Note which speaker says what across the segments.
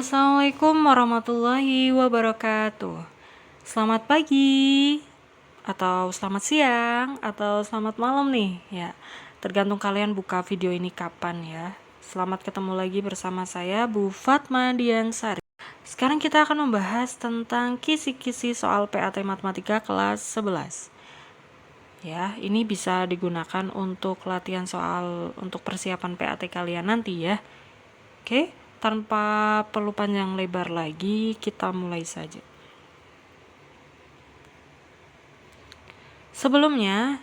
Speaker 1: Assalamualaikum warahmatullahi wabarakatuh. Selamat pagi, atau selamat siang, atau selamat malam nih ya. Tergantung kalian buka video ini kapan ya. Selamat ketemu lagi bersama saya Bu Fatma Diansari. Sekarang kita akan membahas tentang kisi-kisi soal PAT Matematika kelas 11. Ya, ini bisa digunakan untuk latihan soal untuk persiapan PAT kalian nanti ya. Oke, tanpa perlu panjang lebar lagi, kita mulai saja. Sebelumnya,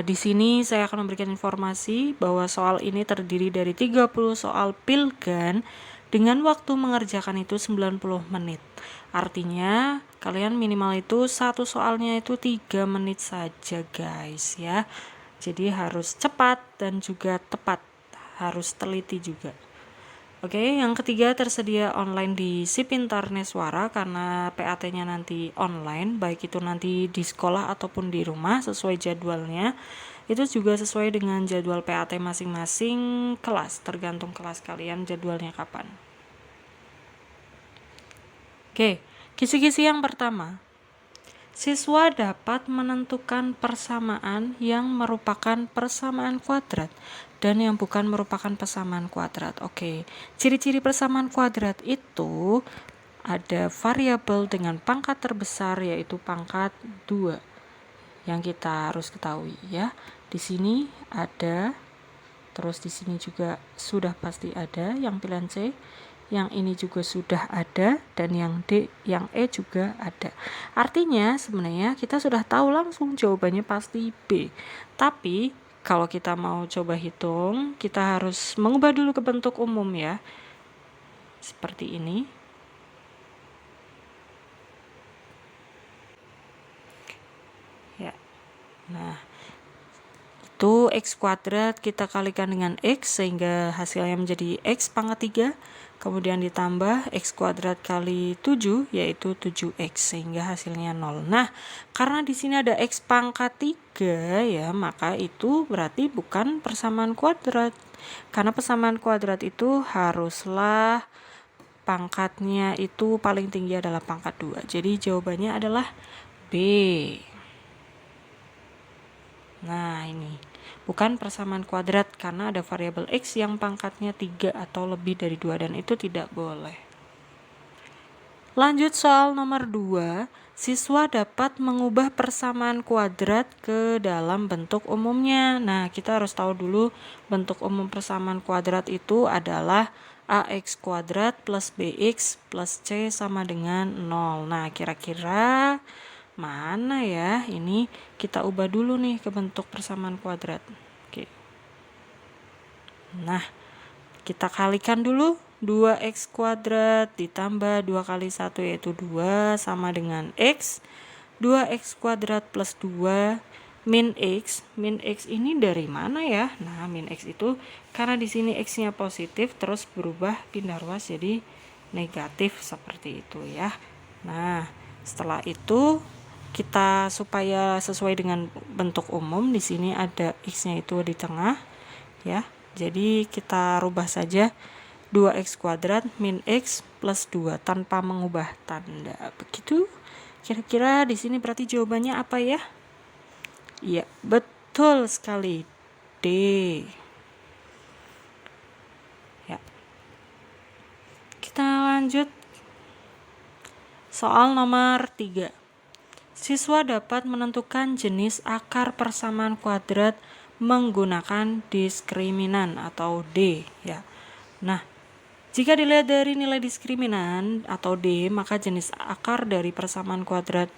Speaker 1: di sini saya akan memberikan informasi bahwa soal ini terdiri dari 30 soal pilgan dengan waktu mengerjakan itu 90 menit. Artinya, kalian minimal itu satu soalnya itu 3 menit saja guys ya. Jadi harus cepat dan juga tepat, harus teliti juga. Oke, yang ketiga tersedia online di Sipintar Neswara karena PAT-nya nanti online, baik itu nanti di sekolah ataupun di rumah sesuai jadwalnya. Itu juga sesuai dengan jadwal PAT masing-masing kelas, tergantung kelas kalian jadwalnya kapan. Oke, kisi-kisi yang pertama. Siswa dapat menentukan persamaan yang merupakan persamaan kuadrat dan yang bukan merupakan persamaan kuadrat. Oke, ciri-ciri persamaan kuadrat itu ada variabel dengan pangkat terbesar yaitu pangkat 2 yang kita harus ketahui ya. Di sini ada, terus di sini juga sudah pasti ada yang pilihan C. Yang ini juga sudah ada dan yang D, yang E juga ada. Artinya sebenarnya kita sudah tahu langsung jawabannya pasti B. Tapi kalau kita mau coba hitung, kita harus mengubah dulu ke bentuk umum ya. Seperti ini. Ya. Nah, itu X kuadrat kita kalikan dengan X sehingga hasilnya menjadi X pangkat 3. Kemudian ditambah X kuadrat kali 7 yaitu 7X sehingga hasilnya 0. Nah, karena di sini ada X pangkat 3 ya, maka itu berarti bukan persamaan kuadrat. Karena persamaan kuadrat itu haruslah pangkatnya itu paling tinggi adalah pangkat 2. Jadi jawabannya adalah B. Nah, ini bukan persamaan kuadrat karena ada variabel X yang pangkatnya 3 atau lebih dari 2 dan itu tidak boleh. Lanjut soal nomor 2, siswa dapat mengubah persamaan kuadrat ke dalam bentuk umumnya. Nah, kita harus tahu dulu bentuk umum persamaan kuadrat itu adalah AX kuadrat plus BX plus C sama dengan 0. Nah, kira-kira mana ya? Ini kita ubah dulu nih ke bentuk persamaan kuadrat. Oke. Nah, kita kalikan dulu 2x kuadrat ditambah 2 kali 1 yaitu 2 sama dengan x. 2x kuadrat plus 2 min x. Min x ini dari mana ya? Nah, min x itu karena di sini x-nya positif terus berubah pindah ruas jadi negatif seperti itu ya. Nah, setelah itu kita supaya sesuai dengan bentuk umum di sini ada x-nya itu di tengah ya. Jadi kita rubah saja 2x kuadrat min x plus 2 tanpa mengubah tanda. Begitu. Kira-kira di sini berarti jawabannya apa ya? Iya, betul sekali. D. Ya. Kita lanjut soal nomor 3. Siswa dapat menentukan jenis akar persamaan kuadrat menggunakan diskriminan atau D ya. Nah, jika dilihat dari nilai diskriminan atau D, maka jenis akar dari persamaan kuadrat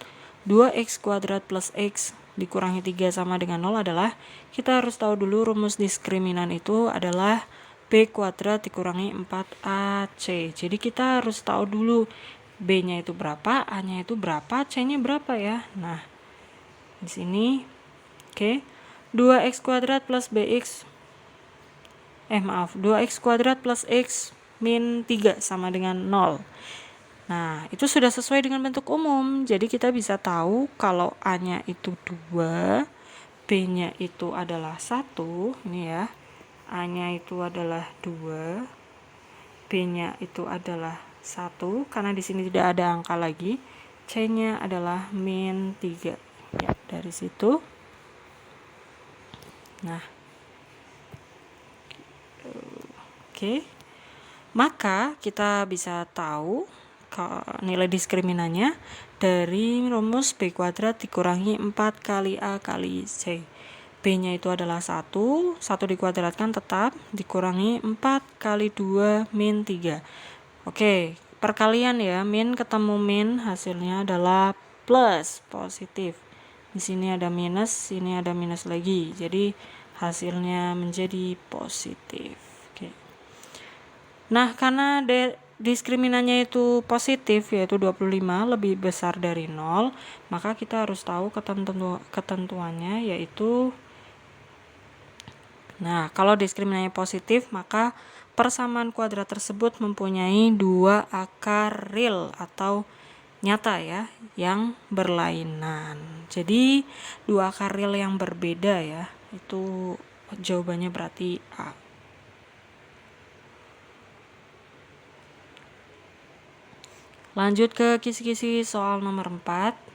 Speaker 1: 2x kuadrat plus x dikurangi 3 sama dengan 0 adalah, kita harus tahu dulu rumus diskriminan itu adalah B kuadrat dikurangi 4AC. Jadi kita harus tahu dulu B-nya itu berapa, A-nya itu berapa, C-nya berapa ya. Nah, di sini oke. 2x kuadrat plus bx 2x kuadrat plus x min 3 sama dengan 0. Nah, itu sudah sesuai dengan bentuk umum. Jadi kita bisa tahu kalau A-nya itu 2, B-nya itu adalah 1, ini ya. A-nya itu adalah 2, B-nya itu adalah 1 karena di sini tidak ada angka lagi. C-nya adalah min 3. Ya, dari situ. Nah, oke. Maka kita bisa tahu nilai diskriminannya dari rumus B kuadrat dikurangi 4 kali A kali C. B-nya itu adalah 1 dikuadratkan tetap dikurangi 4 kali 2 min 3. Oke, perkalian ya, min ketemu min hasilnya adalah plus, positif. Di sini ada minus, sini ada minus lagi. Jadi hasilnya menjadi positif. Oke. Nah, karena diskriminannya itu positif, yaitu 25 lebih besar dari 0, maka kita harus tahu ketentuannya, yaitu kalau diskriminannya positif, maka persamaan kuadrat tersebut mempunyai 2 akar real atau nyata ya, yang berlainan. Jadi 2 akar real yang berbeda ya, itu jawabannya berarti A. Lanjut ke kisi-kisi soal nomor 4.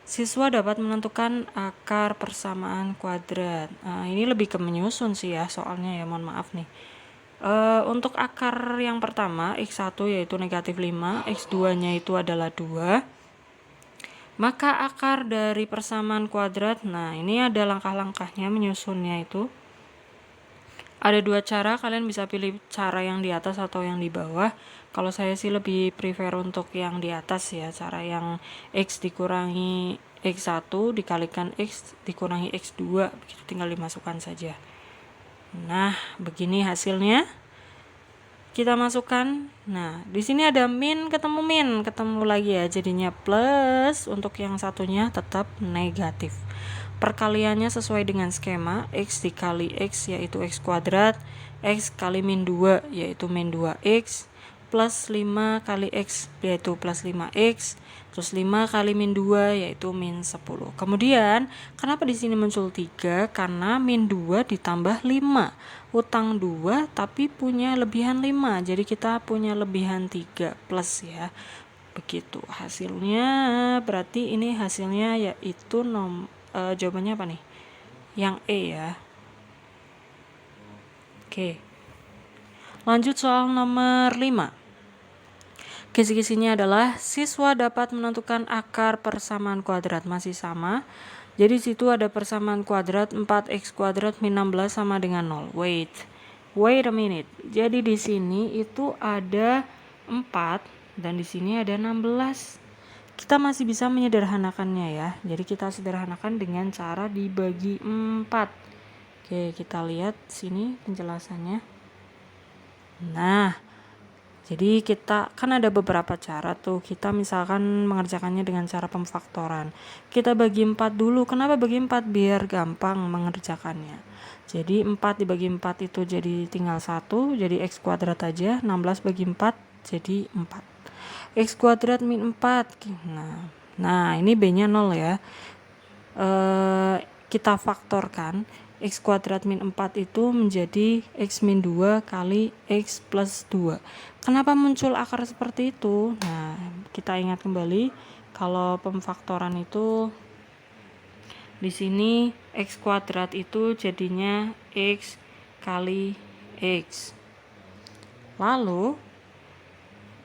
Speaker 1: Siswa dapat menentukan akar persamaan kuadrat. Ini lebih ke menyusun sih ya soalnya ya, mohon maaf nih. Untuk akar yang pertama, X1 yaitu negatif 5, X2 nya itu adalah 2. Maka akar dari persamaan kuadrat, nah ini ada langkah-langkahnya menyusunnya itu. Ada 2 cara, kalian bisa pilih cara yang di atas atau yang di bawah. Kalau saya sih lebih prefer untuk yang di atas ya, cara yang X dikurangi X1 dikalikan X dikurangi X2, begitu tinggal dimasukkan saja. Nah, begini hasilnya. Kita masukkan. Nah, di sini ada min ketemu lagi ya, jadinya plus. Untuk yang satunya tetap negatif. Perkaliannya sesuai dengan skema X dikali X yaitu X kuadrat, X kali min 2 yaitu min 2X, plus 5 kali X yaitu plus 5X, terus 5 kali min 2 yaitu min 10. Kemudian kenapa di sini muncul 3? Karena min 2 ditambah 5, utang 2 tapi punya lebihan 5, jadi kita punya lebihan 3 plus ya. Begitu hasilnya, berarti ini hasilnya yaitu jawabannya apa nih? Yang E ya. Oke. Lanjut soal nomor 5. Kisi-kisinya adalah siswa dapat menentukan akar persamaan kuadrat, masih sama. Jadi situ ada persamaan kuadrat 4x kuadrat min 16 sama dengan 0. Wait a minute. Jadi di sini itu ada 4 dan di sini ada 16. Kita masih bisa menyederhanakannya ya. Jadi kita sederhanakan dengan cara dibagi 4. Oke, kita lihat sini penjelasannya. Nah, jadi kita kan ada beberapa cara tuh. Kita misalkan mengerjakannya dengan cara pemfaktoran. Kita bagi 4 dulu. Kenapa bagi 4? Biar gampang mengerjakannya. Jadi 4 dibagi 4 itu jadi tinggal 1, jadi x kuadrat aja. 16 bagi 4 jadi 4. X kuadrat min 4. Nah ini B-nya 0 ya. Kita faktorkan. X kuadrat min 4 itu menjadi X min 2 kali X plus 2. Kenapa muncul akar seperti itu? Nah, kita ingat kembali kalau pemfaktoran itu di sini X kuadrat itu jadinya X kali X. Lalu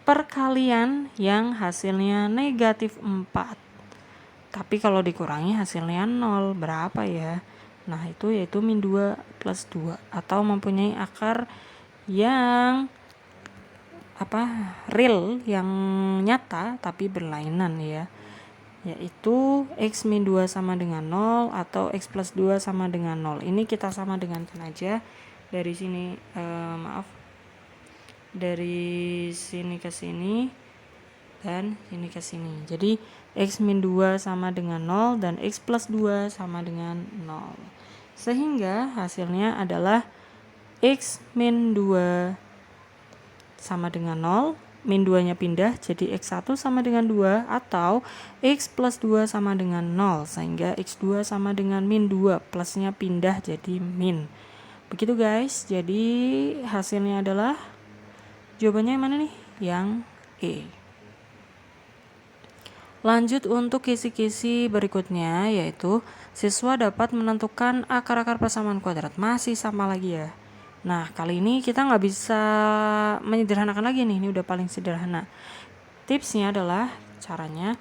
Speaker 1: perkalian yang hasilnya negatif 4. Tapi kalau dikurangi hasilnya 0, berapa ya? Nah, itu yaitu min 2 plus 2 atau mempunyai akar yang real, yang nyata tapi berlainan ya. Yaitu X min 2 sama dengan 0 atau X plus 2 sama dengan 0. Ini kita sama dengankan aja dari sini, dari sini ke sini dan sini ke sini. Jadi X min 2 sama dengan 0 dan X plus 2 sama dengan 0. Sehingga hasilnya adalah X min 2 sama dengan 0, min 2 nya pindah jadi X1 sama dengan 2 atau X plus 2 sama dengan 0, sehingga X2 sama dengan min 2, plusnya pindah jadi min. Begitu guys, jadi hasilnya adalah jawabannya yang mana nih? Yang E. Lanjut untuk kisi-kisi berikutnya, yaitu siswa dapat menentukan akar-akar persamaan kuadrat. Masih sama lagi ya. Nah, kali ini kita nggak bisa menyederhanakan lagi nih, ini udah paling sederhana. Tipsnya adalah caranya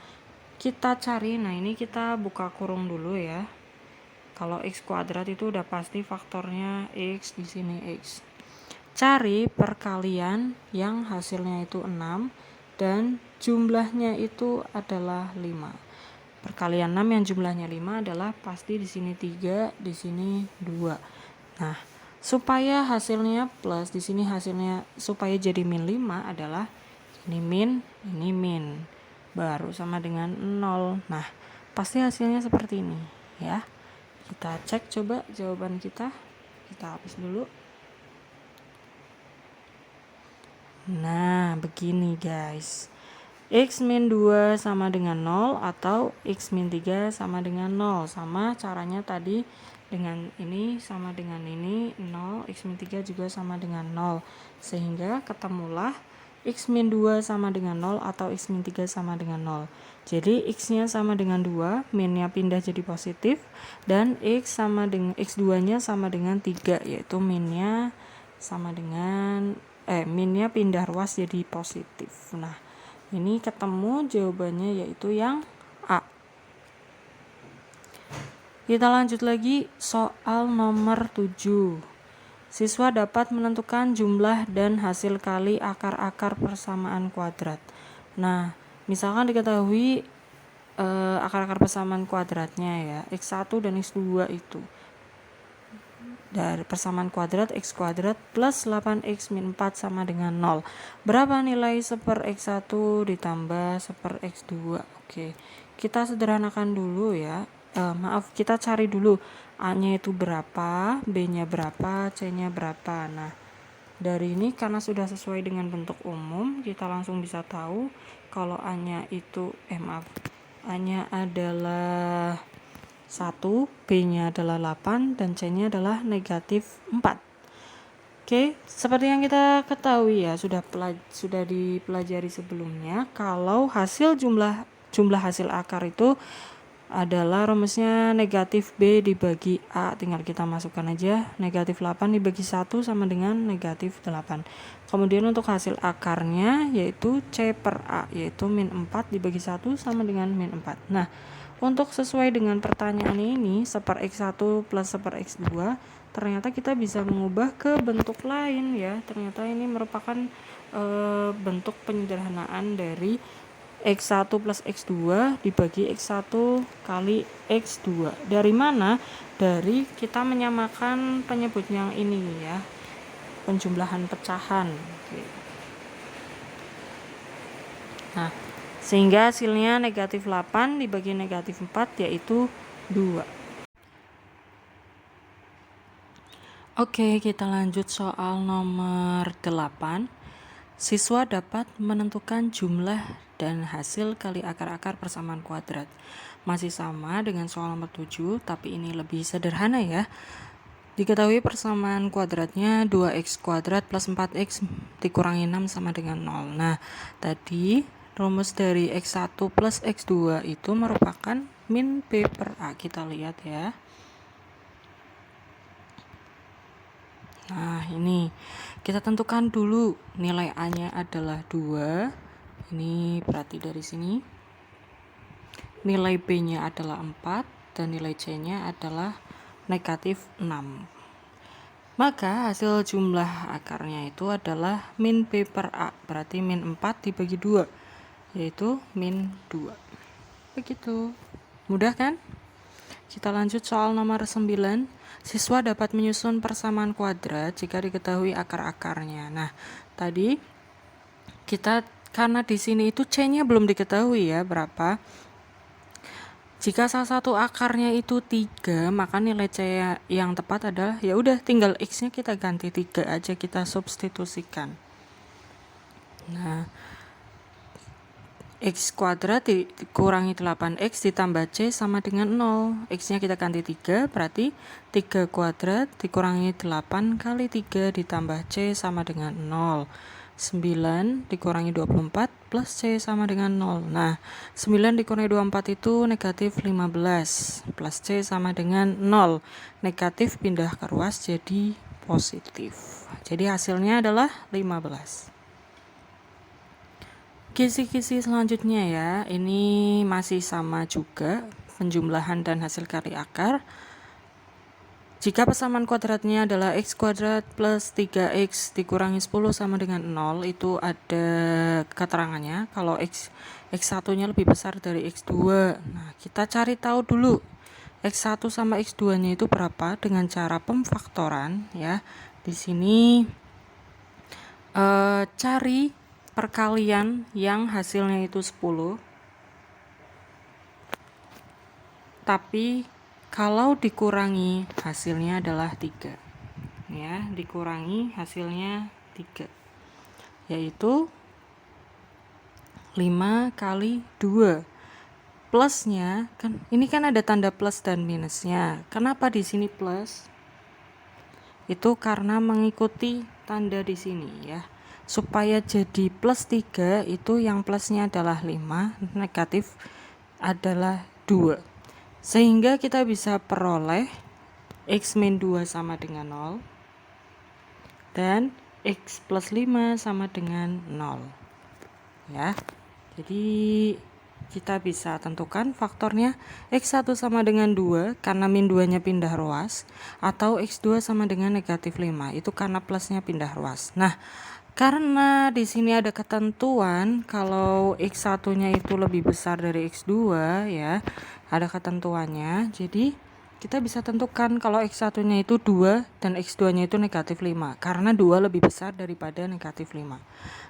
Speaker 1: kita cari, nah ini kita buka kurung dulu ya. Kalau x kuadrat itu udah pasti faktornya x, di sini x. Cari perkalian yang hasilnya itu 6 dan jumlahnya itu adalah 5. Perkalian 6 yang jumlahnya 5 adalah pasti di sini 3, di sini 2. Nah, supaya hasilnya plus, di sini hasilnya supaya jadi min 5 adalah ini min. Baru sama dengan 0. Nah, pasti hasilnya seperti ini ya. Kita cek coba jawaban kita. Kita hapus dulu. Nah, begini guys. X min 2 sama dengan 0 atau X min 3 sama dengan 0. Sama caranya tadi dengan ini sama dengan ini 0, X min 3 juga sama dengan 0. Sehingga ketemulah X min 2 sama dengan 0 atau X min 3 sama dengan 0. Jadi X-nya sama dengan 2, minnya pindah jadi positif, dan X sama dengan X2-nya sama dengan 3, yaitu minnya sama dengan minnya pindah ruas jadi positif. Nah, ini ketemu jawabannya yaitu yang A. Kita lanjut lagi soal nomor 7. Siswa dapat menentukan jumlah dan hasil kali akar-akar persamaan kuadrat. Nah, misalkan diketahui akar-akar persamaan kuadratnya ya, x1 dan x2 itu. Dari persamaan kuadrat x kuadrat plus 8x min 4 sama dengan 0. Berapa nilai 1 per x1 ditambah 1 per x2? Oke, kita sederhanakan dulu ya. Kita cari dulu A-nya itu berapa, B-nya berapa, C-nya berapa. Nah, dari ini karena sudah sesuai dengan bentuk umum, kita langsung bisa tahu kalau A-nya itu A-nya adalah 1, B-nya adalah 8, dan C-nya adalah negatif 4. Oke, seperti yang kita ketahui ya, sudah dipelajari sebelumnya, kalau jumlah hasil akar itu adalah rumusnya negatif B dibagi A. Tinggal kita masukkan aja, negatif 8 dibagi 1 sama dengan negatif 8. Kemudian untuk hasil akarnya yaitu C per A, yaitu min 4 dibagi 1 sama dengan min 4. Nah, untuk sesuai dengan pertanyaan ini, 1 per X1 plus 1 per X2, ternyata kita bisa mengubah ke bentuk lain ya. Ternyata ini merupakan bentuk penyederhanaan dari X1 plus X2 dibagi X1 kali X2. Dari mana? Dari kita menyamakan penyebut yang ini ya, penjumlahan pecahan. Oke. Nah, sehingga hasilnya negatif 8 dibagi negatif 4 yaitu 2. Oke, kita lanjut soal nomor 8. Siswa dapat menentukan jumlah dan hasil kali akar-akar persamaan kuadrat. Masih sama dengan soal nomor 7, tapi ini lebih sederhana ya. Diketahui persamaan kuadratnya 2x kuadrat plus 4x dikurangi 6 sama dengan 0. Nah, tadi rumus dari x1 plus x2 itu merupakan min B per A. Kita lihat ya. Nah, ini kita tentukan dulu nilai A-nya adalah 2. Ini berarti dari sini. Nilai B-nya adalah 4 dan nilai C-nya adalah negatif 6. Maka hasil jumlah akarnya itu adalah min B per A. Berarti min 4 dibagi 2, yaitu min 2. Begitu. Mudah kan? Kita lanjut soal nomor 9. Siswa dapat menyusun persamaan kuadrat jika diketahui akar-akarnya. Nah, tadi kita karena di sini itu C-nya belum diketahui ya berapa. Jika salah satu akarnya itu 3, maka nilai C yang tepat adalah ya udah tinggal X-nya kita ganti 3 aja, kita substitusikan. Nah, X kuadrat dikurangi 8x ditambah C sama dengan 0. X-nya kita ganti 3, berarti 3 kuadrat dikurangi 8 kali 3 ditambah C sama dengan 0. 9 dikurangi 24 plus C sama dengan 0. Nah, 9 dikurangi 24 itu negatif 15. Plus C sama dengan 0. Negatif pindah ke ruas jadi positif. Jadi hasilnya adalah 15. Kisi-kisi selanjutnya ya, ini masih sama juga, penjumlahan dan hasil kali akar. Jika persamaan kuadratnya adalah x kuadrat plus 3x dikurangi 10 sama dengan 0, itu ada keterangannya kalau x1 nya lebih besar dari x2. Nah, kita cari tahu dulu x1 sama x2 nya itu berapa dengan cara pemfaktoran ya. Di sini cari perkalian yang hasilnya itu 10. Tapi kalau dikurangi hasilnya adalah 3. Ya, dikurangi hasilnya 3. Yaitu 5 kali 2. Plusnya kan ini kan ada tanda plus dan minusnya. Kenapa di sini plus? Itu karena mengikuti tanda di sini ya. Supaya jadi plus 3 itu yang plusnya adalah 5, negatif adalah 2. Sehingga kita bisa peroleh x min 2 sama dengan 0 dan x plus 5 sama dengan 0 ya. Jadi kita bisa tentukan faktornya x1 sama dengan 2 karena min 2 nya pindah ruas, atau x2 sama dengan negatif 5 itu karena plusnya pindah ruas. Nah, karena di sini ada ketentuan kalau x1 nya itu lebih besar dari x2 ya, ada ketentuannya. Jadi kita bisa tentukan kalau x1 nya itu 2 dan x2 nya itu negatif 5 karena 2 lebih besar daripada negatif 5.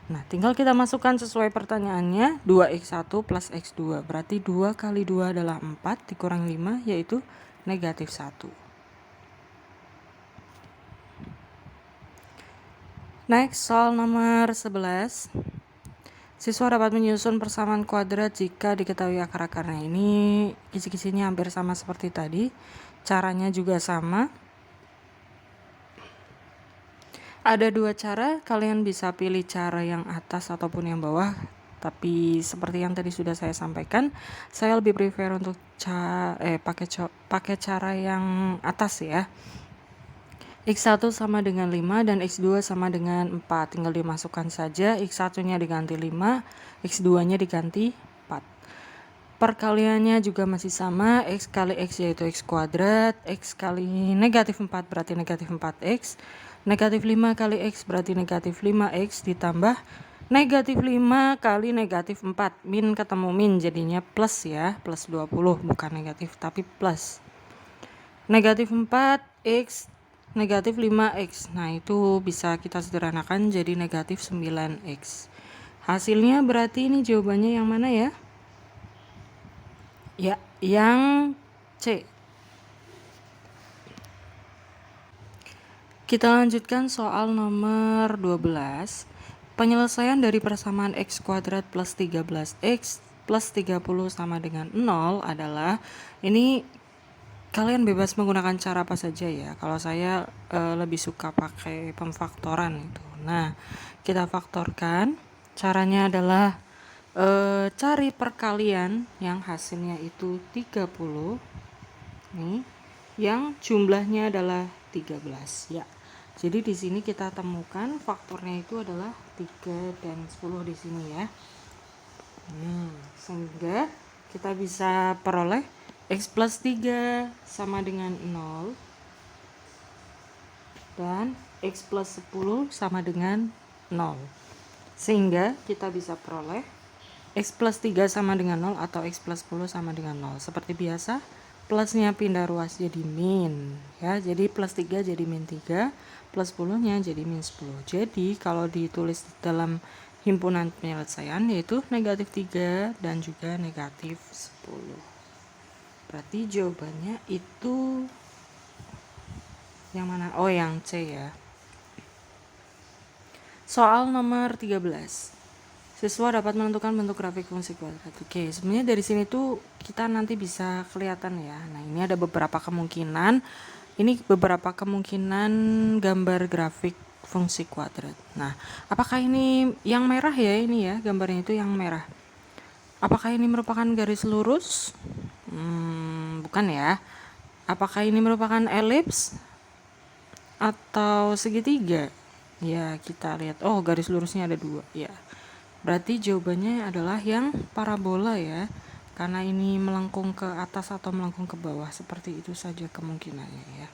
Speaker 1: Nah, tinggal kita masukkan sesuai pertanyaannya, 2x1 plus x2 berarti 2 kali 2 adalah 4 dikurangi 5 yaitu negatif 1. Next, soal nomor 11. Siswa dapat menyusun persamaan kuadrat jika diketahui akar-akarnya. Ini kisi-kisinya hampir sama seperti tadi. Caranya juga sama. Ada 2 cara, kalian bisa pilih cara yang atas ataupun yang bawah. Tapi seperti yang tadi sudah saya sampaikan, saya lebih prefer untuk pakai cara yang atas ya. x1 sama dengan 5 dan x2 sama dengan 4. Tinggal dimasukkan saja, x1 nya diganti 5, x2 nya diganti 4. Perkaliannya juga masih sama, x kali x yaitu x kuadrat, x kali negatif 4 berarti negatif 4x, negatif 5 kali x berarti negatif 5x ditambah negatif 5 kali negatif 4. Min ketemu min jadinya plus ya, plus 20, bukan negatif tapi plus. Negatif 4x negatif 5x. Nah, itu bisa kita sederhanakan jadi negatif 9x. Hasilnya berarti ini jawabannya yang mana ya? Ya, yang C. Kita lanjutkan soal nomor 12. Penyelesaian dari persamaan x kuadrat plus 13x plus 30 sama dengan 0 adalah, ini kalian bebas menggunakan cara apa saja ya. Kalau saya lebih suka pakai pemfaktoran itu. Nah, kita faktorkan. Caranya adalah cari perkalian yang hasilnya itu 30 nih, yang jumlahnya adalah 13 ya. Jadi di sini kita temukan faktornya itu adalah 3 dan 10 di sini ya. Sehingga kita bisa peroleh x plus 3 sama dengan 0 dan x plus 10 sama dengan 0. Sehingga kita bisa peroleh x plus 3 sama dengan 0 atau x plus 10 sama dengan 0. Seperti biasa, plusnya pindah ruas jadi min ya. Jadi plus 3 jadi min 3, plus 10 nya jadi min 10. Jadi kalau ditulis dalam himpunan penyelesaian yaitu negatif 3 dan juga negatif 10. Berarti jawabannya itu yang mana? Oh, yang C ya. Soal nomor 13. Siswa dapat menentukan bentuk grafik fungsi kuadrat. Oke, sebenarnya dari sini tuh kita nanti bisa kelihatan ya. Nah, ini ada beberapa kemungkinan. Ini beberapa kemungkinan gambar grafik fungsi kuadrat. Nah, apakah ini yang merah ya, ini ya, gambarnya itu yang merah. Apakah ini merupakan garis lurus? Bukan ya. Apakah ini merupakan elips atau segitiga? Ya, kita lihat. Oh, garis lurusnya ada 2. Ya. Berarti jawabannya adalah yang parabola ya. Karena ini melengkung ke atas atau melengkung ke bawah. Seperti itu saja kemungkinannya ya.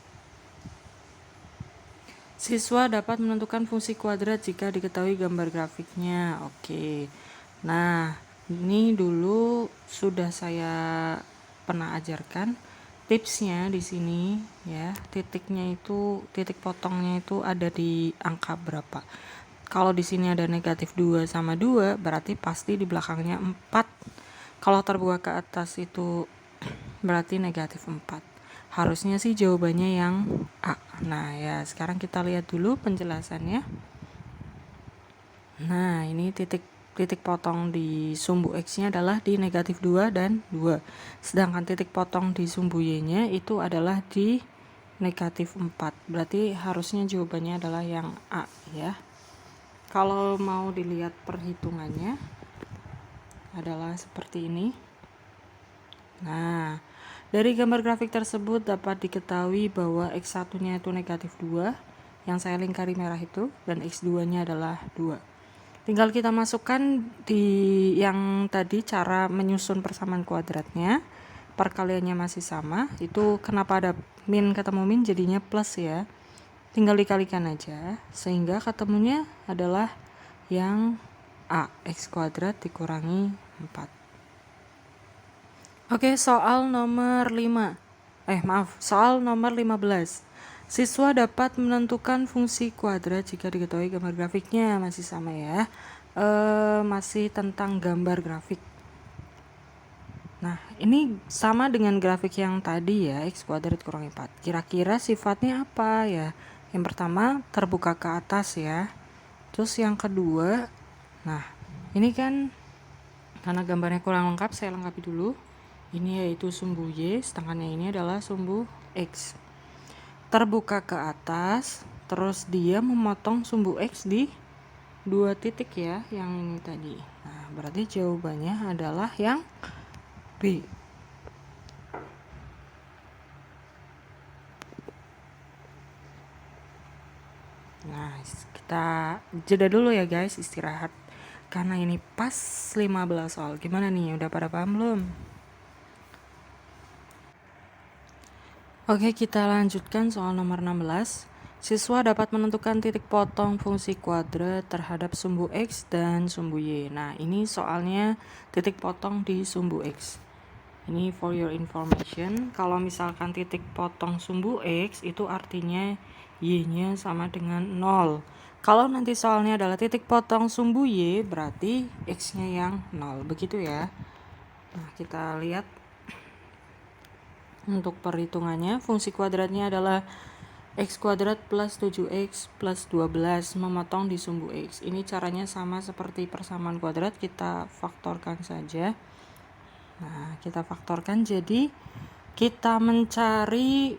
Speaker 1: Siswa dapat menentukan fungsi kuadrat jika diketahui gambar grafiknya. Oke. Nah, ini dulu sudah saya pernah ajarkan tipsnya di sini ya. Titiknya itu, titik potongnya itu ada di angka berapa. Kalau di sini ada negatif 2 sama 2, berarti pasti di belakangnya 4. Kalau terbuka ke atas itu berarti negatif 4. Harusnya sih jawabannya yang A. Nah ya, sekarang kita lihat dulu penjelasannya. Nah, ini titik potong di sumbu X-nya adalah di negatif 2 dan 2. Sedangkan titik potong di sumbu Y-nya itu adalah di negatif 4. Berarti harusnya jawabannya adalah yang A ya. Kalau mau dilihat perhitungannya adalah seperti ini. Nah, dari gambar grafik tersebut dapat diketahui bahwa X1-nya itu negatif 2, yang saya lingkari merah itu, dan X2-nya adalah 2. Tinggal kita masukkan di yang tadi cara menyusun persamaan kuadratnya, perkaliannya masih sama, itu kenapa ada min ketemu min jadinya plus ya. Tinggal dikalikan aja, sehingga ketemunya adalah yang A, X kuadrat dikurangi 4. Oke, soal nomor 5. Soal nomor 15. Siswa dapat menentukan fungsi kuadrat jika diketahui gambar grafiknya. Masih sama ya. Masih tentang gambar grafik. Nah, ini sama dengan grafik yang tadi ya, X kuadrat kurangi 4. Kira-kira sifatnya apa ya? Yang pertama, terbuka ke atas ya. Terus yang kedua, nah, ini kan karena gambarnya kurang lengkap, saya lengkapi dulu. Ini yaitu sumbu Y, sedangkan yang ini adalah sumbu X. Terbuka ke atas, terus dia memotong sumbu X di 2 titik ya, yang ini tadi. Nah, berarti jawabannya adalah yang B. Nah, kita jeda dulu ya guys, istirahat. Karena ini pas 15 soal. Gimana nih, udah pada paham belum? Oke, kita lanjutkan soal nomor 16. Siswa dapat menentukan titik potong fungsi kuadrat terhadap sumbu X dan sumbu Y. Nah, ini soalnya titik potong di sumbu X. Ini for your information. Kalau misalkan titik potong sumbu X itu artinya Y-nya sama dengan 0. Kalau nanti soalnya adalah titik potong sumbu Y, berarti X-nya yang 0. Begitu ya. Nah, kita lihat untuk perhitungannya. Fungsi kuadratnya adalah X kuadrat plus 7X plus 12 memotong di sumbu X. Ini caranya sama seperti persamaan kuadrat, kita faktorkan saja. Nah, kita faktorkan, jadi kita mencari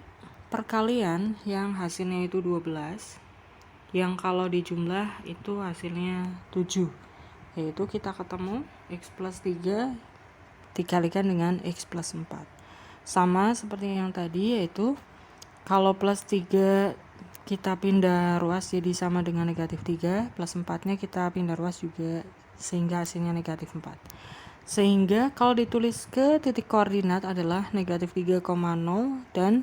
Speaker 1: perkalian yang hasilnya itu 12, yang kalau dijumlah itu hasilnya 7, yaitu kita ketemu X plus 3 dikalikan dengan X plus 4. Sama seperti yang tadi, yaitu kalau plus 3 kita pindah ruas jadi sama dengan negatif 3, plus 4 nya kita pindah ruas juga sehingga hasilnya negatif 4. Sehingga kalau ditulis ke titik koordinat adalah negatif 3,0 dan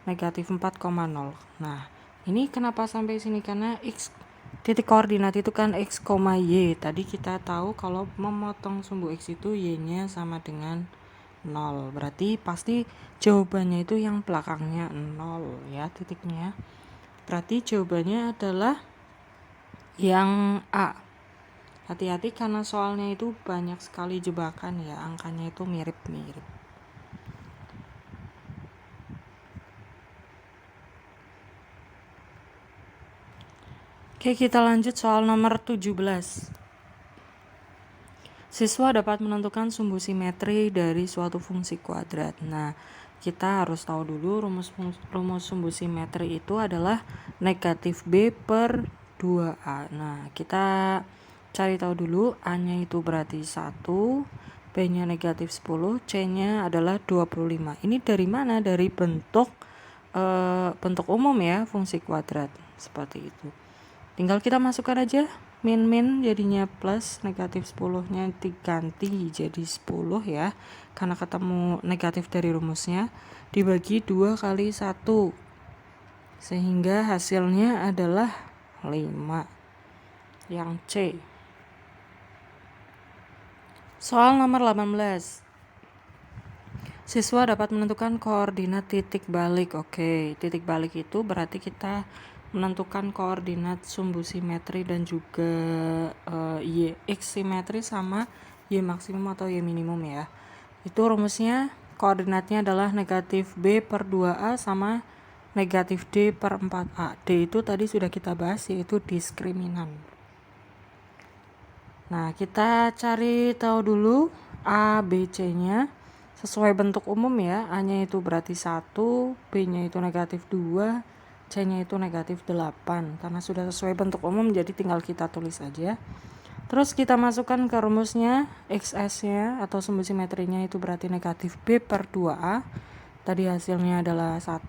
Speaker 1: negatif 4,0. Nah, ini kenapa sampai sini? Karena X titik koordinat itu kan X, Y. Tadi kita tahu kalau memotong sumbu X itu Y-nya sama dengan 0. Berarti pasti jawabannya itu yang belakangnya 0 ya, titiknya. Berarti jawabannya adalah yang A. Hati-hati karena soalnya itu banyak sekali jebakan ya, angkanya itu mirip-mirip. Oke, kita lanjut soal nomor 17. Siswa dapat menentukan sumbu simetri dari suatu fungsi kuadrat. Nah, kita harus tahu dulu rumus sumbu simetri itu adalah negatif B per 2A. Nah, kita cari tahu dulu, A-nya itu berarti 1, B-nya negatif 10, C-nya adalah 25. Ini dari mana? Dari bentuk umum ya, fungsi kuadrat. Seperti itu. Tinggal kita masukkan aja. Min jadinya plus, negatif 10-nya diganti jadi 10 ya. Karena ketemu negatif dari rumusnya. Dibagi 2 kali 1. Sehingga hasilnya adalah 5. Yang C. Soal nomor 18. Siswa dapat menentukan koordinat titik balik. Oke, titik balik itu berarti kita menentukan koordinat sumbu simetri dan juga y x simetri sama y maksimum atau y minimum ya. Itu rumusnya koordinatnya adalah negatif B per 2A sama negatif D per 4A. D itu tadi sudah kita bahas, yaitu diskriminan. Nah, kita cari tahu dulu A, B, C-nya sesuai bentuk umum ya. A-nya itu berarti 1, B-nya itu negatif 2, C-nya itu negatif 8. Karena sudah sesuai bentuk umum, jadi tinggal kita tulis aja. Terus kita masukkan ke rumusnya, XS-nya atau sumbu simetrinya itu berarti negatif B per 2A. Tadi hasilnya adalah 1.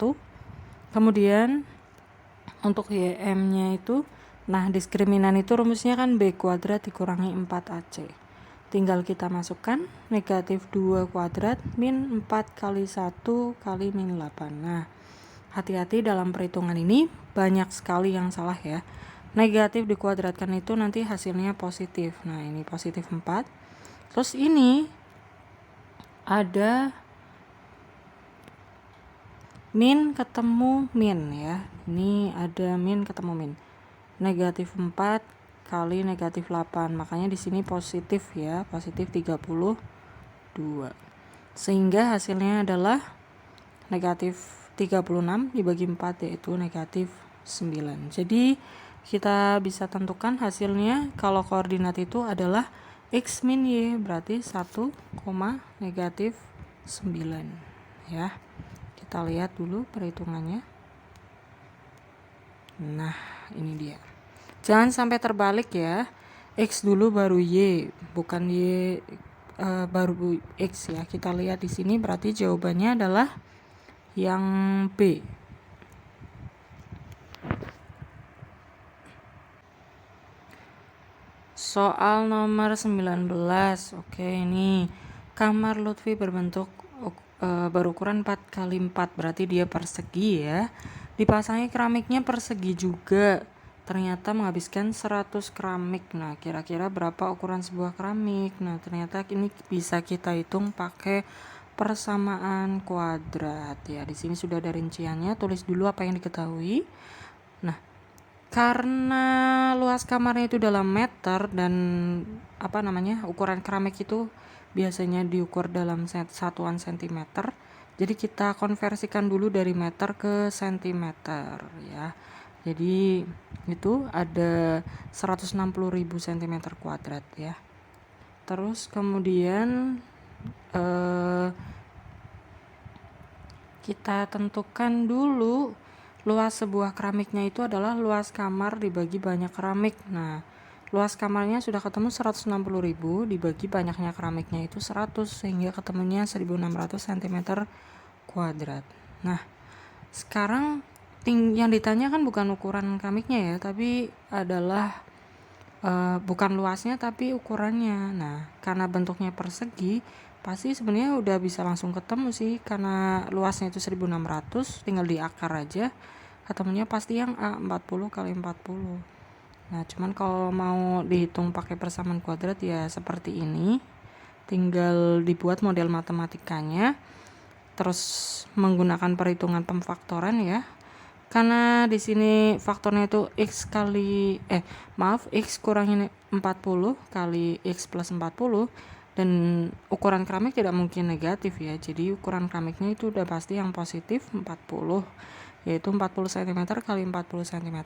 Speaker 1: Kemudian untuk YM-nya itu, nah diskriminan itu rumusnya kan B kuadrat dikurangi 4AC. Tinggal kita masukkan negatif 2 kuadrat min 4 kali 1 kali min 8. Nah, hati-hati dalam perhitungan ini banyak sekali yang salah ya. Negatif dikuadratkan itu nanti hasilnya positif. Nah, ini positif 4. Terus ini ada min ketemu min ya. Ini ada min ketemu min. Negatif 4 kali negatif 8. Makanya di sini positif ya, positif 32. Sehingga hasilnya adalah negatif 36 dibagi 4 yaitu negatif 9. Jadi kita bisa tentukan hasilnya kalau koordinat itu adalah X min Y berarti 1, negatif 9 ya. Kita lihat dulu perhitungannya. Nah, ini dia. Jangan sampai terbalik ya. X dulu baru Y, bukan Y baru X ya. Kita lihat di sini berarti jawabannya adalah yang B. Soal nomor 19. Oke, ini kamar Lutfi berbentuk berukuran 4 kali 4, berarti dia persegi ya. Dipasangi keramiknya persegi juga. Ternyata menghabiskan 100 keramik. Nah, kira-kira berapa ukuran sebuah keramik? Nah, ternyata ini bisa kita hitung pakai persamaan kuadrat ya. Di sini sudah ada rinciannya, tulis dulu apa yang diketahui. Nah, karena luas kamarnya itu dalam meter dan ukuran keramik itu biasanya diukur dalam satuan sentimeter. Jadi kita konversikan dulu dari meter ke sentimeter ya. Jadi itu ada 160.000 cm kuadrat ya. Terus kemudian kita tentukan dulu luas sebuah keramiknya itu adalah luas kamar dibagi banyak keramik. Nah, luas kamarnya sudah ketemu 160.000 dibagi banyaknya keramiknya itu 100 sehingga ketemunya 1600 cm kuadrat. Nah, sekarang yang ditanya kan bukan ukuran keramiknya ya, tapi adalah bukan luasnya tapi ukurannya. Nah, karena bentuknya persegi, pasti sebenarnya udah bisa langsung ketemu sih, karena luasnya itu 1600, tinggal diakar aja. Ketemunya pasti yang A 40 kali 40. Nah, cuman kalau mau dihitung pakai persamaan kuadrat ya seperti ini. Tinggal dibuat model matematikanya. Terus menggunakan perhitungan pemfaktoran ya. Karena di sini faktornya itu x kurangin 40 kali x plus 40 dan ukuran keramik tidak mungkin negatif ya. Jadi ukuran keramiknya itu udah pasti yang positif 40, yaitu 40 cm kali 40 cm.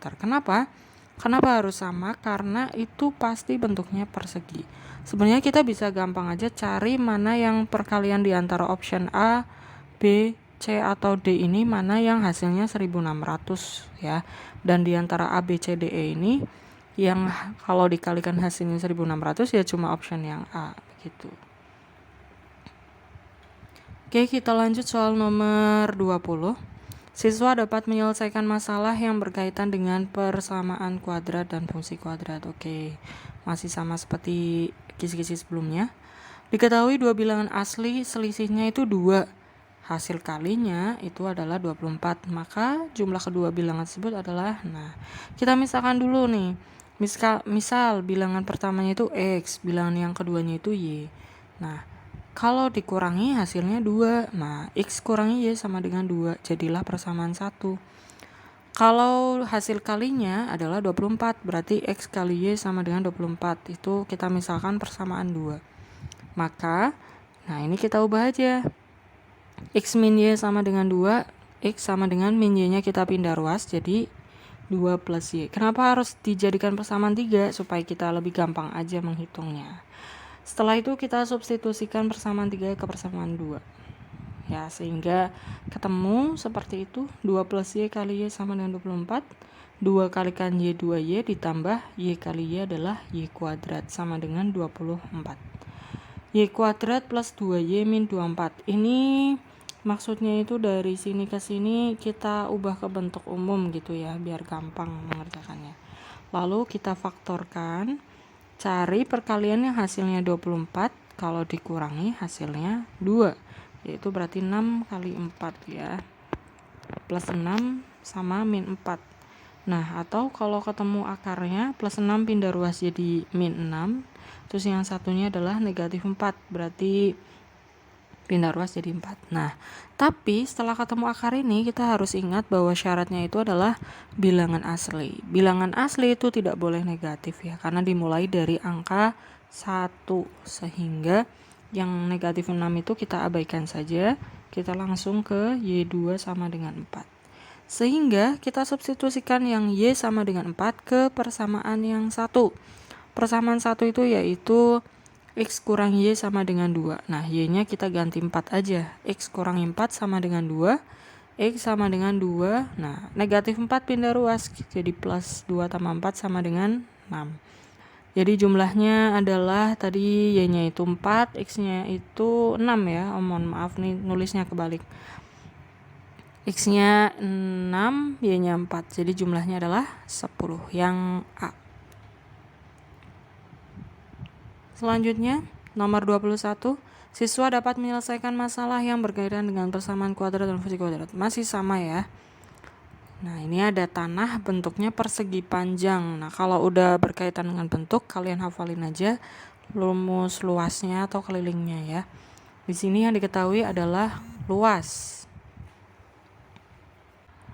Speaker 1: Kenapa harus sama? Karena itu pasti bentuknya persegi. Sebenarnya kita bisa gampang aja cari mana yang perkalian di antara option A, B, C atau D ini mana yang hasilnya 1600 ya. Dan di antara A, B, C, D, E ini yang kalau dikalikan hasilnya 1600 ya cuma option yang A begitu. Oke, kita lanjut soal nomor 20. Siswa dapat menyelesaikan masalah yang berkaitan dengan persamaan kuadrat dan fungsi kuadrat. Oke, masih sama seperti kisi-kisi sebelumnya. Diketahui dua bilangan asli selisihnya itu 2. Hasil kalinya itu adalah 24. Maka jumlah kedua bilangan tersebut adalah, nah, kita misalkan dulu nih. Misal bilangan pertamanya itu X, bilangan yang keduanya itu Y. Nah, kalau dikurangi hasilnya 2. Nah, X kurangi Y sama dengan 2. Jadilah persamaan 1. Kalau hasil kalinya adalah 24, berarti X kali Y sama dengan 24. Itu kita misalkan persamaan 2. Maka, nah ini kita ubah aja. X min Y sama dengan 2. X sama dengan min Y-nya kita pindah ruas, jadi 2 plus Y. Kenapa harus dijadikan persamaan 3? Supaya kita lebih gampang aja menghitungnya. Setelah itu kita substitusikan persamaan 3 ke persamaan 2. Ya, sehingga ketemu seperti itu. 2 plus Y kali Y sama dengan 24. 2 kalikan Y 2Y ditambah Y kali Y adalah Y kuadrat sama dengan 24. Y kuadrat plus 2Y min 24. Ini maksudnya itu dari sini ke sini kita ubah ke bentuk umum gitu ya, biar gampang mengerjakannya. Lalu kita faktorkan, cari perkalian yang hasilnya 24, kalau dikurangi hasilnya 2, yaitu berarti 6 kali 4 ya, plus 6 sama min 4. Nah, atau kalau ketemu akarnya, plus 6 pindah ruas jadi min 6, terus yang satunya adalah negatif 4, berarti pindah ruas jadi 4. Nah, tapi setelah ketemu akar ini kita harus ingat bahwa syaratnya itu adalah bilangan asli. Bilangan asli itu tidak boleh negatif ya, karena dimulai dari angka 1, sehingga yang negatif 6 itu kita abaikan saja. Kita langsung ke Y2 sama dengan 4. Sehingga kita substitusikan yang Y sama dengan 4 ke persamaan yang 1. Persamaan 1 itu yaitu X kurang Y sama dengan 2. Nah, Y-nya kita ganti 4 aja. X kurang 4 sama dengan 2. X sama dengan 2. Nah, negatif 4 pindah ruas. Jadi plus 2 tambah 4 sama dengan 6. Jadi jumlahnya adalah tadi Y-nya itu 4, X-nya itu 6 ya. Mohon maaf nih nulisnya kebalik. X-nya 6, Y-nya 4. Jadi jumlahnya adalah 10. Yang A. Selanjutnya, nomor 21, siswa dapat menyelesaikan masalah yang berkaitan dengan persamaan kuadrat dan fungsi kuadrat. Masih sama ya. Nah, ini ada tanah bentuknya persegi panjang. Nah, kalau udah berkaitan dengan bentuk, kalian hafalin aja rumus luasnya atau kelilingnya ya. Di sini yang diketahui adalah luas.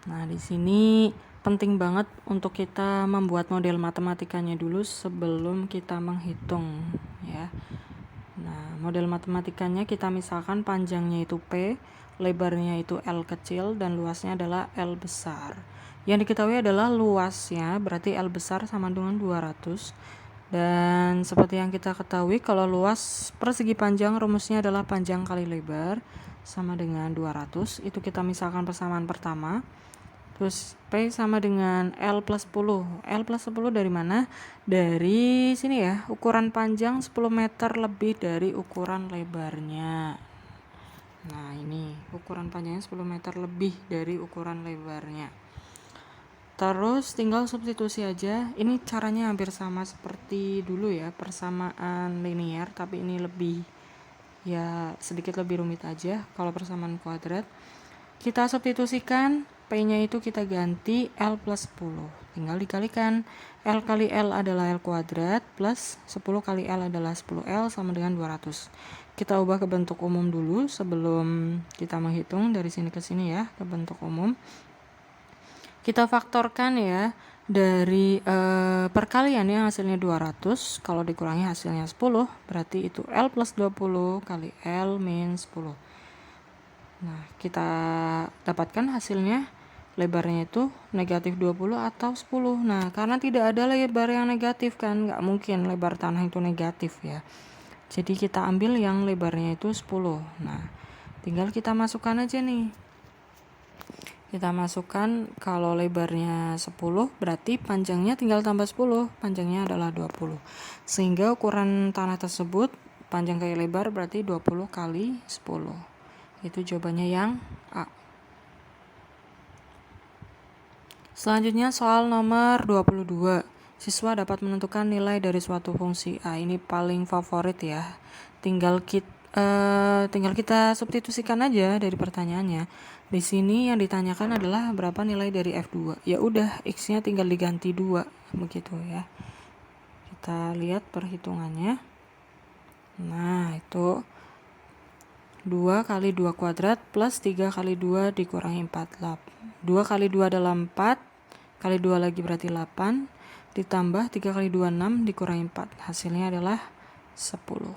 Speaker 1: Nah, di sini penting banget untuk kita membuat model matematikanya dulu sebelum kita menghitung ya. Nah, model matematikanya kita misalkan panjangnya itu P, lebarnya itu L kecil, dan luasnya adalah L besar. Yang diketahui adalah luasnya, berarti L besar sama dengan 200. Dan seperti yang kita ketahui, kalau luas persegi panjang rumusnya adalah panjang kali lebar sama dengan 200. Itu kita misalkan persamaan pertama. Terus P sama dengan L plus 10. L plus 10 dari mana? Dari sini ya, ukuran panjang 10 meter lebih dari ukuran lebarnya. Nah, ini ukuran panjangnya 10 meter lebih dari ukuran lebarnya. Terus tinggal substitusi aja. Ini caranya hampir sama seperti dulu ya, persamaan linear, tapi ini lebih ya sedikit lebih rumit aja. Kalau persamaan kuadrat, kita substitusikan, P-nya itu kita ganti L plus 10. Tinggal dikalikan. L kali L adalah L kuadrat plus 10 kali L adalah 10L sama dengan 200. Kita ubah ke bentuk umum dulu sebelum kita menghitung dari sini ke sini ya, ke bentuk umum. Kita faktorkan ya, dari perkalian yang hasilnya 200, kalau dikurangi hasilnya 10, berarti itu L plus 20 kali L min 10. Nah, kita dapatkan hasilnya lebarnya itu negatif 20 atau 10. Nah, karena tidak ada lebar yang negatif kan, nggak mungkin lebar tanah itu negatif ya. Jadi kita ambil yang lebarnya itu 10. Nah, tinggal kita masukkan aja nih. Kita masukkan, kalau lebarnya 10 berarti panjangnya tinggal tambah 10, panjangnya adalah 20. Sehingga ukuran tanah tersebut panjang kali lebar berarti 20 kali 10. Itu jawabannya yang A. Selanjutnya soal nomor 22. Siswa dapat menentukan nilai dari suatu fungsi A. Ini paling favorit ya. Tinggal kita substitusikan aja dari pertanyaannya. Di sini yang ditanyakan adalah berapa nilai dari F2. Ya udah, X-nya tinggal diganti 2 begitu ya. Kita lihat perhitungannya. Nah, itu 2 kali 2 kuadrat plus 3 kali 2 dikurangi 4. 2 kali 2 adalah 4, kali 2 lagi berarti 8, ditambah 3 kali 2 6 dikurangi 4. Hasilnya adalah 10.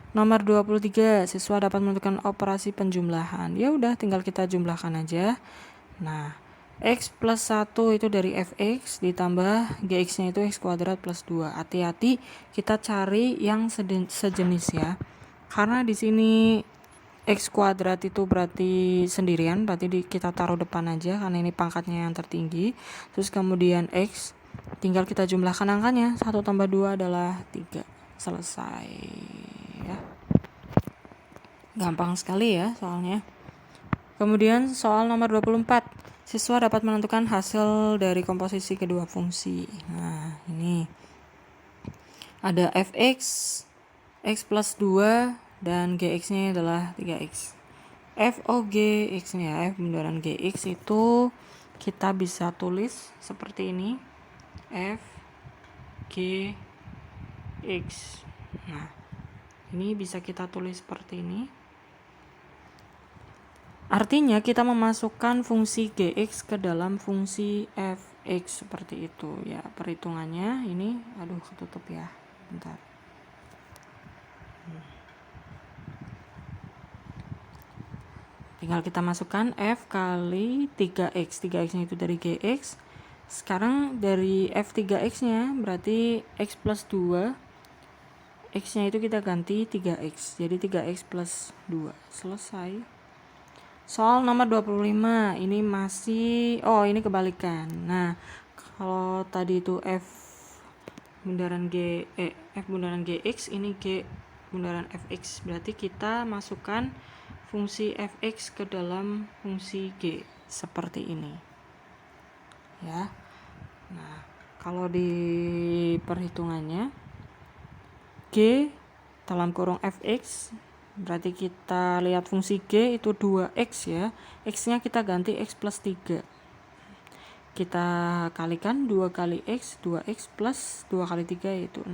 Speaker 1: Nomor 23, siswa dapat menentukan operasi penjumlahan. Ya udah, tinggal kita jumlahkan aja. Nah, X plus 1 itu dari Fx ditambah Gx-nya itu X kuadrat plus 2. Hati-hati kita cari yang sejenis ya. Karena di sini X kuadrat itu berarti sendirian, berarti kita taruh depan aja karena ini pangkatnya yang tertinggi. Terus kemudian X, tinggal kita jumlahkan angkanya. 1 tambah 2 adalah 3. Selesai ya. Gampang sekali ya soalnya. Kemudian soal nomor 24. Siswa dapat menentukan hasil dari komposisi kedua fungsi. Nah, ini ada Fx, X plus 2, dan Gx-nya adalah 3X. FOG X-nya, F bundaran Gx itu kita bisa tulis seperti ini. F, G, X. Nah, ini bisa kita tulis seperti ini. Artinya kita memasukkan fungsi Gx ke dalam fungsi Fx seperti itu ya. Perhitungannya ini, aduh ketutup ya, bentar. Tinggal kita masukkan F kali 3X. 3X-nya itu dari Gx. Sekarang dari F3X-nya berarti X plus 2. X-nya itu kita ganti 3X. Jadi 3X plus 2. Selesai. Soal nomor 25. Ini masih, ini kebalikan. Nah, kalau tadi itu F bundaran Gx, ini G bundaran Fx. Berarti kita masukkan fungsi Fx ke dalam fungsi G seperti ini ya. Nah, kalau di perhitungannya G dalam kurung Fx, berarti kita lihat fungsi G itu 2X ya. X-nya kita ganti X plus 3. Kita kalikan 2 kali X, 2X plus 2 kali 3 yaitu 6.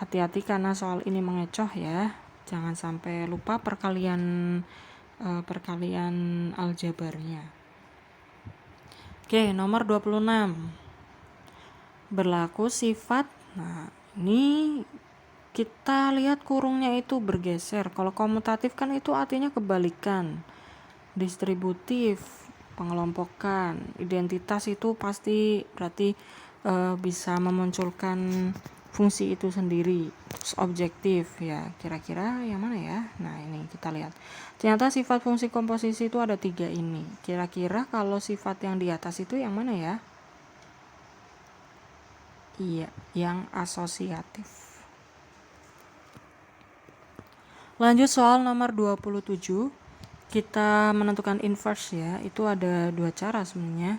Speaker 1: Hati-hati karena soal ini mengecoh ya. Jangan sampai lupa perkalian aljabarnya. Oke, nomor 26. Berlaku sifat. Nah, ini kita lihat kurungnya itu bergeser. Kalau komutatif kan itu artinya kebalikan. Distributif, pengelompokan, identitas itu pasti berarti bisa memunculkan fungsi itu sendiri. Terus objektif ya, kira-kira yang mana ya? Nah, ini kita lihat. Ternyata sifat fungsi komposisi itu ada 3 ini. Kira-kira kalau sifat yang di atas itu yang mana ya? Iya, yang asosiatif. Lanjut soal nomor 27. Kita menentukan inverse ya. Itu ada 2 cara sebenarnya.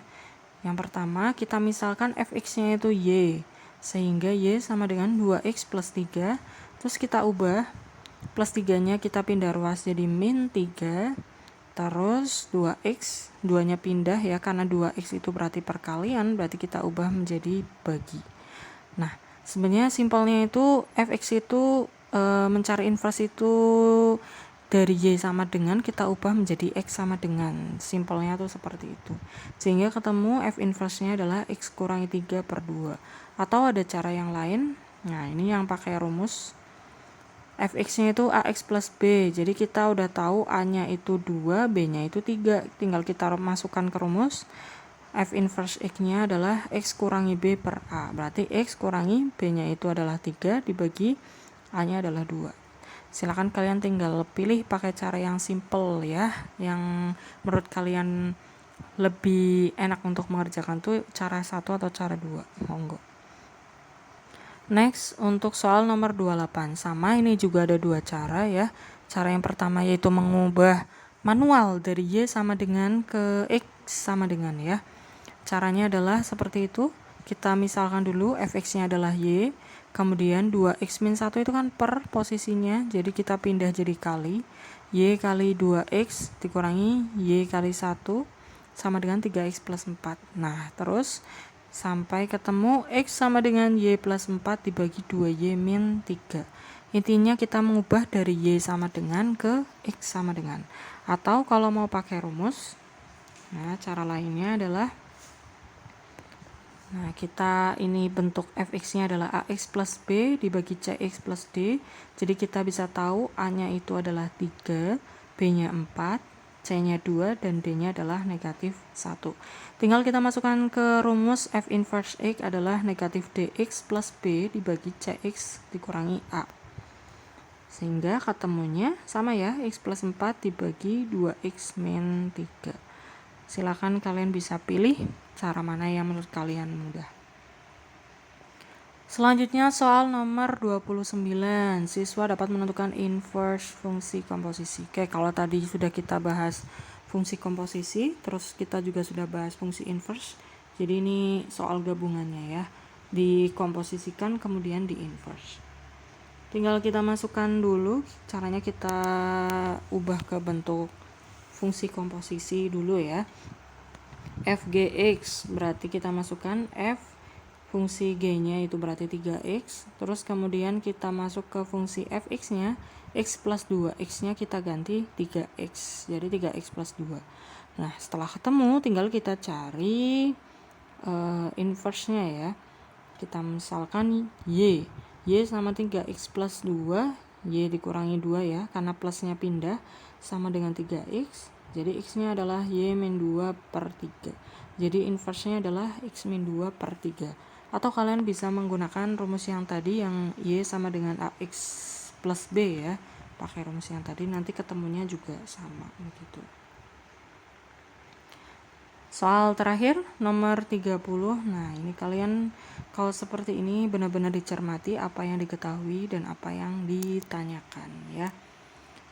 Speaker 1: Yang pertama, kita misalkan Fx-nya itu Y. Sehingga Y sama dengan 2X plus 3. Terus kita ubah. Plus 3-nya kita pindah ruas jadi min 3. Terus 2X. 2-nya pindah ya. Karena 2X itu berarti perkalian. Berarti kita ubah menjadi bagi. Nah, sebenarnya simpelnya itu Fx itu mencari inverse itu dari Y sama dengan kita ubah menjadi X sama dengan. Simpelnya tuh seperti itu. Sehingga ketemu F inverse-nya adalah X kurangi 3 per 2. Atau ada cara yang lain. Nah, ini yang pakai rumus. Fx-nya itu AX plus B. Jadi kita udah tahu A-nya itu 2, B-nya itu 3. Tinggal kita masukkan ke rumus. F inverse X-nya adalah X kurangi B per A. Berarti X kurangi B-nya itu adalah 3 dibagi A-nya adalah 2. Silakan kalian tinggal pilih pakai cara yang simple ya, yang menurut kalian lebih enak untuk mengerjakan tuh cara 1 atau cara 2, monggo. Next, untuk soal nomor 28, sama ini juga ada 2 cara ya. Cara yang pertama yaitu mengubah manual dari Y sama dengan ke X sama dengan ya. Caranya adalah seperti itu. Kita misalkan dulu fx-nya adalah Y, kemudian 2x min 1 itu kan per posisinya, jadi kita pindah jadi kali. Y kali 2x dikurangi Y kali 1 sama dengan 3x plus 4. Nah, terus sampai ketemu x sama dengan Y plus 4 dibagi 2Y min 3. Intinya kita mengubah dari Y sama dengan ke X sama dengan. Atau kalau mau pakai rumus, nah cara lainnya adalah, nah kita ini bentuk fx-nya adalah ax plus b dibagi cx plus d. Jadi kita bisa tahu a-nya itu adalah 3, b-nya 4, c-nya 2, dan d-nya adalah negatif 1. Tinggal kita masukkan ke rumus f inverse x adalah negatif dx plus b dibagi cx dikurangi a. Sehingga ketemunya sama ya, x plus 4 dibagi 2x min 3. Silakan kalian bisa pilih cara mana yang menurut kalian mudah. Selanjutnya soal nomor 29. Siswa dapat menentukan inverse fungsi komposisi. Oke, kalau tadi sudah kita bahas fungsi komposisi, terus kita juga sudah bahas fungsi inverse. Jadi ini soal gabungannya ya. Dikomposisikan kemudian di inverse. Tinggal kita masukkan dulu, caranya kita ubah ke bentuk fungsi komposisi dulu ya. fgx berarti kita masukkan f fungsi g-nya itu berarti 3x, terus kemudian kita masuk ke fungsi fx-nya x plus 2, x-nya kita ganti 3x, jadi 3x plus 2. Nah, setelah ketemu tinggal kita cari inverse-nya ya. Kita misalkan y sama 3x plus 2, y dikurangi 2 ya, karena plusnya pindah sama dengan 3x. Jadi x-nya adalah y min 2 per 3. Jadi inverse-nya adalah x min 2 per 3. Atau kalian bisa menggunakan rumus yang tadi yang y sama dengan ax plus b ya. Pakai rumus yang tadi nanti ketemunya juga sama begitu. Soal terakhir nomor 30. Nah, ini kalian kalau seperti ini benar-benar dicermati apa yang diketahui dan apa yang ditanyakan ya.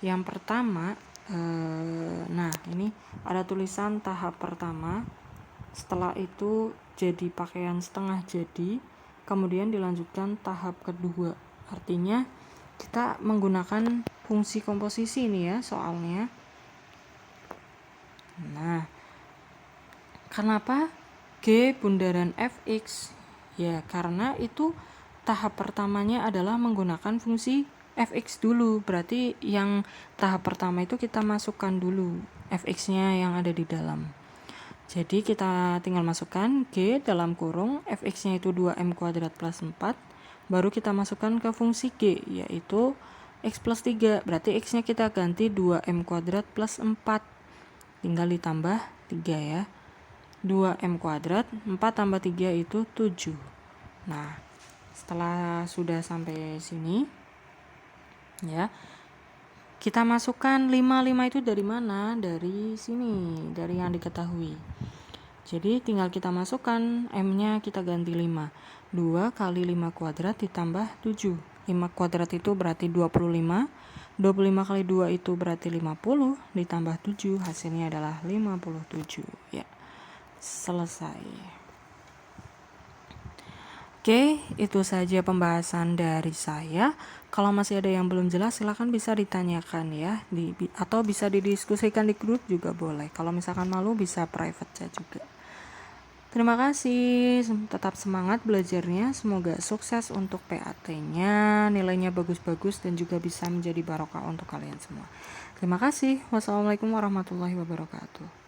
Speaker 1: Yang pertama, nah ini ada tulisan tahap pertama, setelah itu jadi pakaian setengah jadi, kemudian dilanjutkan tahap kedua. Artinya kita menggunakan fungsi komposisi ini ya soalnya. Nah, kenapa G bundaran fx? Ya karena itu tahap pertamanya adalah menggunakan fungsi fx dulu, berarti yang tahap pertama itu kita masukkan dulu fx-nya yang ada di dalam. Jadi kita tinggal masukkan G dalam kurung fx-nya itu 2m kuadrat plus 4, baru kita masukkan ke fungsi G yaitu x plus 3, berarti x-nya kita ganti 2m kuadrat plus 4, tinggal ditambah 3 ya. 2m kuadrat 4 tambah 3 itu 7. Nah, setelah sudah sampai sini ya, kita masukkan 5 itu dari mana? Dari sini, dari yang diketahui. Jadi tinggal kita masukkan m-nya, kita ganti 5. 2 kali 5 kuadrat ditambah 7. 5 kuadrat itu berarti 25. 25 kali 2 itu berarti 50, ditambah 7 hasilnya adalah 57 ya. Selesai. Oke, itu saja pembahasan dari saya. Kalau masih ada yang belum jelas silahkan bisa ditanyakan ya, atau bisa didiskusikan di grup juga boleh. Kalau misalkan malu bisa private chat juga. Terima kasih, tetap semangat belajarnya, semoga sukses untuk PAT-nya, nilainya bagus-bagus dan juga bisa menjadi barokah untuk kalian semua. Terima kasih. Wassalamualaikum warahmatullahi wabarakatuh.